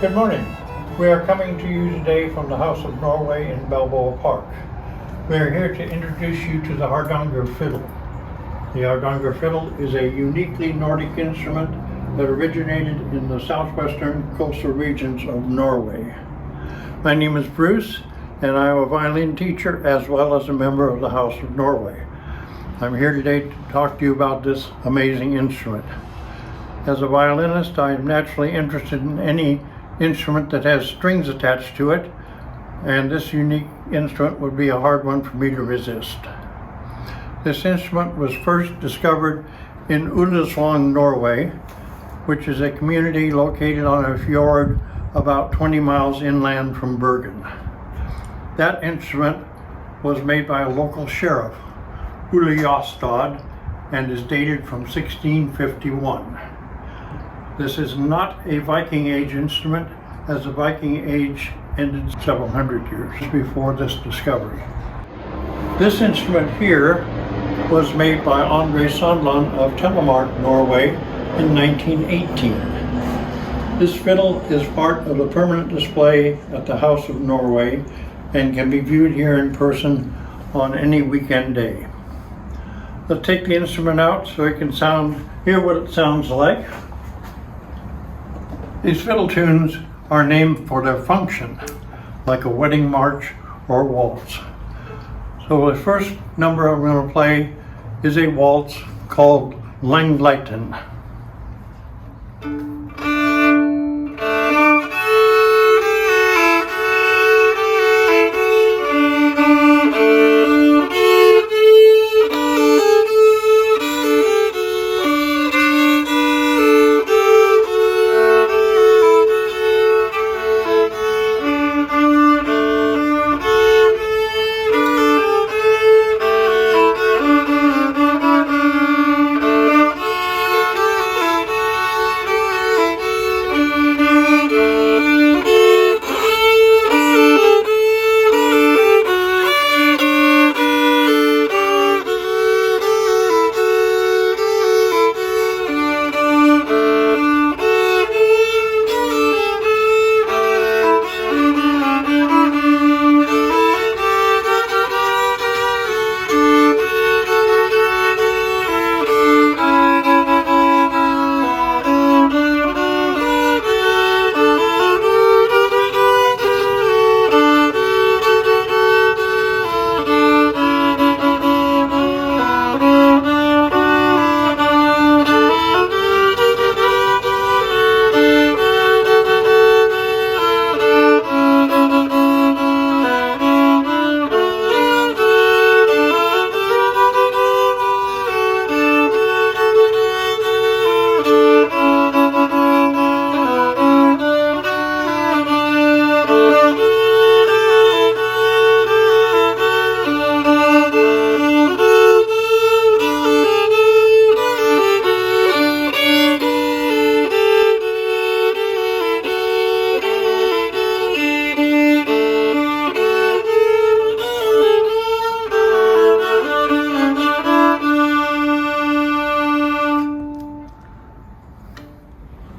Good morning. We are coming to you today from the House of Norway in Balboa Park. We are here to introduce you to the Hardanger Fiddle. The Hardanger Fiddle is a uniquely Nordic instrument that originated in the southwestern coastal regions of Norway. My name is Bruce, and I am a violin teacher as well as a member of the House of Norway. I'm here today to talk to you about this amazing instrument. As a violinist, I am naturally interested in any instrument that has strings attached to it, and this unique instrument would be a hard one for me to resist. This instrument was first discovered in Ullesvang, Norway, which is a community located on a fjord about 20 miles inland from Bergen. That instrument was made by a local sheriff, Ole Jostad, and is dated from 1651. This is not a Viking Age instrument, as the Viking Age ended several hundred years before this discovery. This instrument here was made by Andre Sandland of Telemark, Norway in 1918. This fiddle is part of the permanent display at the House of Norway and can be viewed here in person on any weekend day. Let's take the instrument out so you can hear what it sounds like. These fiddle tunes are named for their function, like a wedding march or waltz. So the first number I'm going to play is a waltz called Langleiten.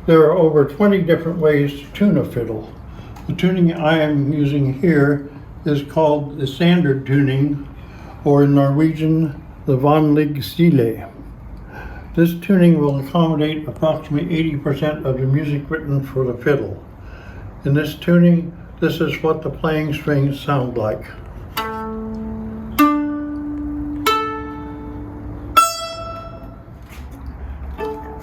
There are over 20 different ways to tune a fiddle. The tuning I am using here is called the standard tuning, or in Norwegian, the vanlig stile. This tuning will accommodate approximately 80% of the music written for the fiddle. In this tuning, this is what the playing strings sound like.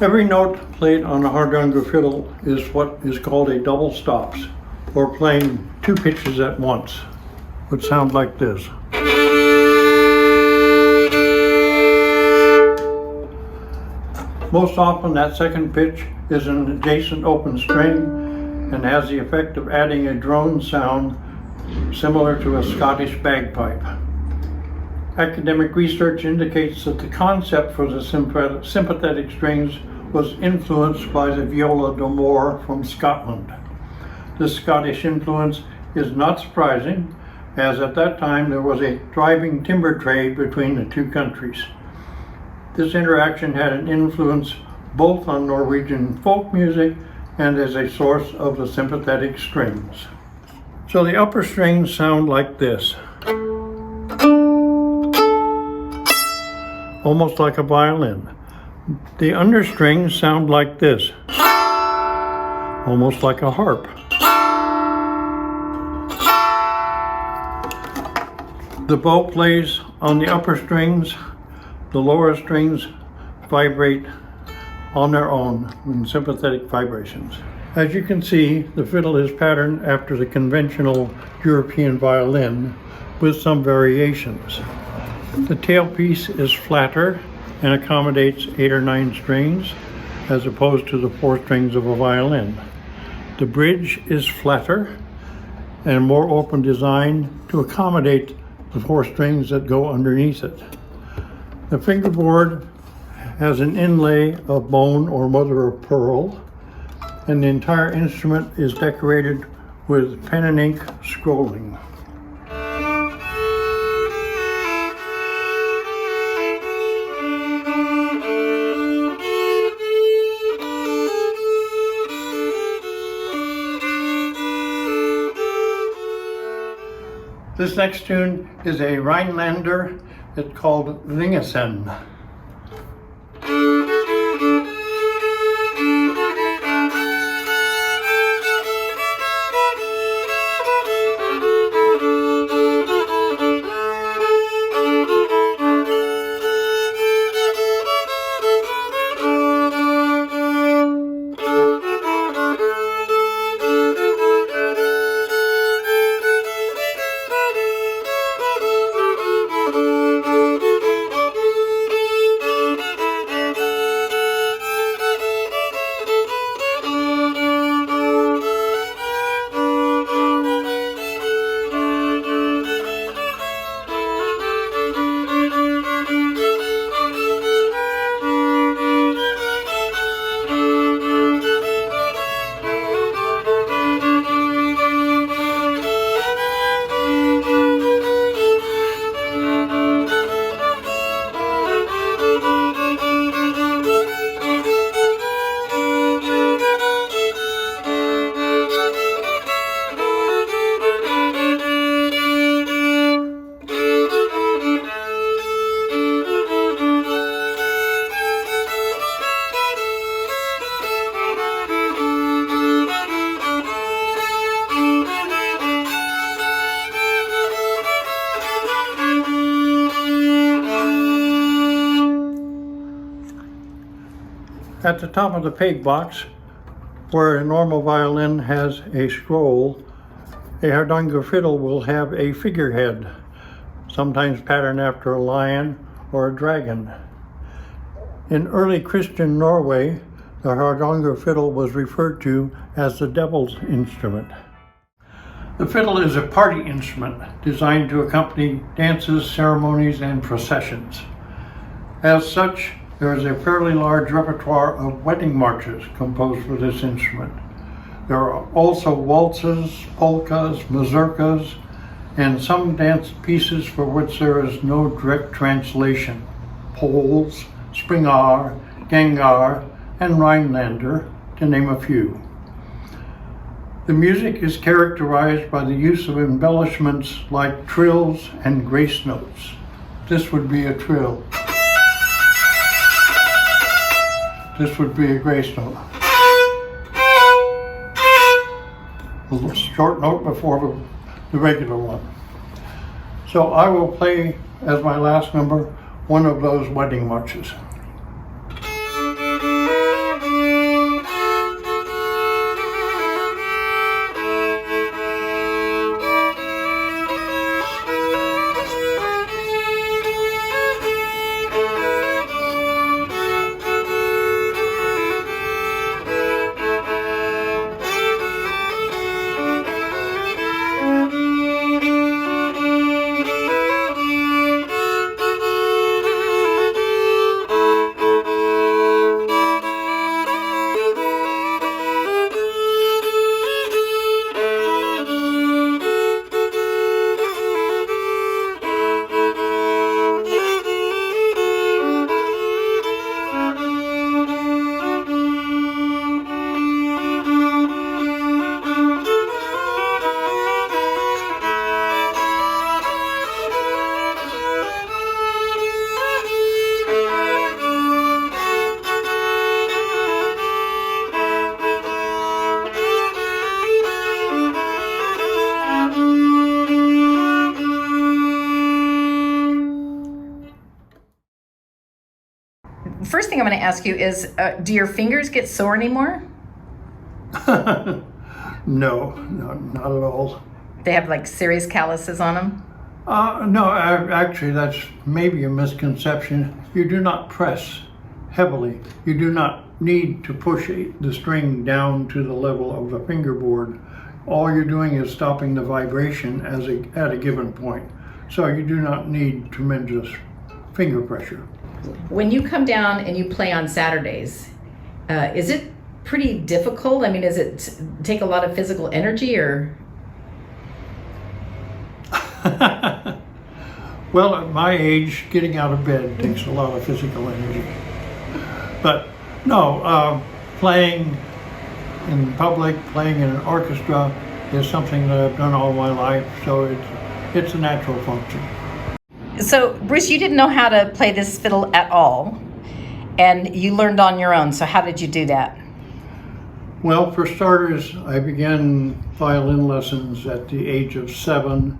Every note played on a Hardanger fiddle is what is called a double stops, or playing two pitches at once, which sound like this. Most often that second pitch is an adjacent open string and has the effect of adding a drone sound similar to a Scottish bagpipe. Academic research indicates that the concept for the sympathetic strings was influenced by the viola d'amore from Scotland. This Scottish influence is not surprising, as at that time there was a thriving timber trade between the two countries. This interaction had an influence both on Norwegian folk music and is a source of the sympathetic strings. So the upper strings sound like this, almost like a violin. The understrings sound like this, almost like a harp. The bow plays on the upper strings. The lower strings vibrate on their own in sympathetic vibrations. As you can see, the fiddle is patterned after the conventional European violin with some variations. The tailpiece is flatter and accommodates 8 or 9 strings as opposed to the 4 strings of a violin. The bridge is flatter and more open design to accommodate the 4 strings that go underneath it. The fingerboard has an inlay of bone or mother of pearl, and the entire instrument is decorated with pen and ink scrolling. This next tune is a Rhinelander. It's called Ringesen. At the top of the peg box, where a normal violin has a scroll, a Hardanger fiddle will have a figurehead, sometimes patterned after a lion or a dragon. In early Christian Norway, the Hardanger fiddle was referred to as the devil's instrument. The fiddle is a party instrument designed to accompany dances, ceremonies, and processions. As such, there is a fairly large repertoire of wedding marches composed for this instrument. There are also waltzes, polkas, mazurkas, and some dance pieces for which there is no direct translation: pols, springar, gangar, and Rhinelander, to name a few. The music is characterized by the use of embellishments like trills and grace notes. This would be a trill. This would be a grace note. A little short note before the regular one. So I will play, as my last number, one of those wedding marches. first thing I'm going to ask you is, do your fingers get sore anymore? No, not at all. They have like serious calluses on them? No, actually, that's maybe a misconception. You do not press heavily. You do not need to push the string down to the level of the fingerboard. All you're doing is stopping the vibration at a given point. So you do not need tremendous finger pressure. When you come down and you play on Saturdays, is it pretty difficult? I mean, does it take a lot of physical energy or? Well, at my age, getting out of bed takes a lot of physical energy. But no, playing in public, playing in an orchestra is something that I've done all my life, so it's a natural function. So, Bruce, you didn't know how to play this fiddle at all, and you learned on your own. So how did you do that? Well, for starters, I began violin lessons at the age of 7.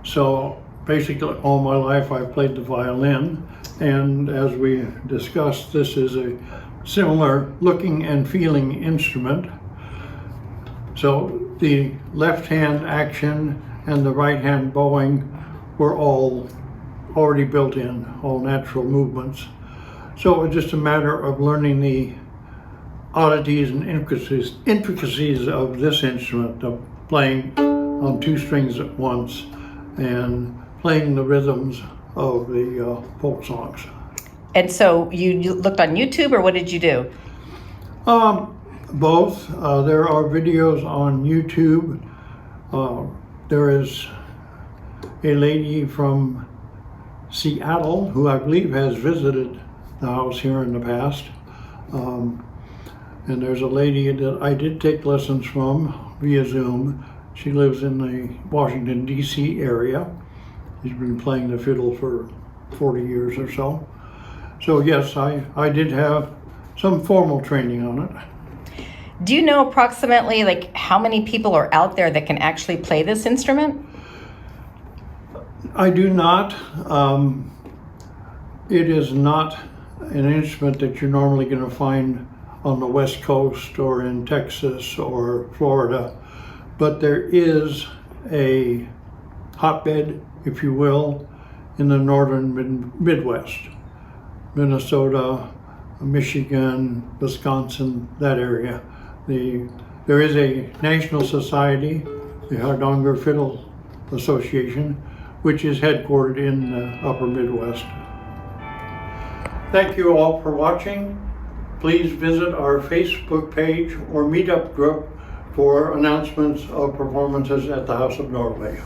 So basically all my life I've played the violin. And as we discussed, this is a similar looking and feeling instrument. So the left hand action and the right hand bowing were all already built in, all natural movements. So it was just a matter of learning the oddities and intricacies of this instrument, of playing on 2 strings at once and playing the rhythms of the folk songs. And so you looked on YouTube, or what did you do? Both. There are videos on YouTube. There is a lady from Seattle who I believe has visited the house here in the past. And there's a lady that I did take lessons from via Zoom. She lives in the Washington, D.C. area. She's been playing the fiddle for 40 years or so. So yes, I did have some formal training on it. Do you know approximately like how many people are out there that can actually play this instrument? I do not. It is not an instrument that you're normally going to find on the West Coast or in Texas or Florida, but there is a hotbed, if you will, in the northern Midwest, Minnesota, Michigan, Wisconsin, that area. There is a national society, the Hardanger Fiddle Association, which is headquartered in the upper Midwest. Thank you all for watching. Please visit our Facebook page or meetup group for announcements of performances at the House of Norway.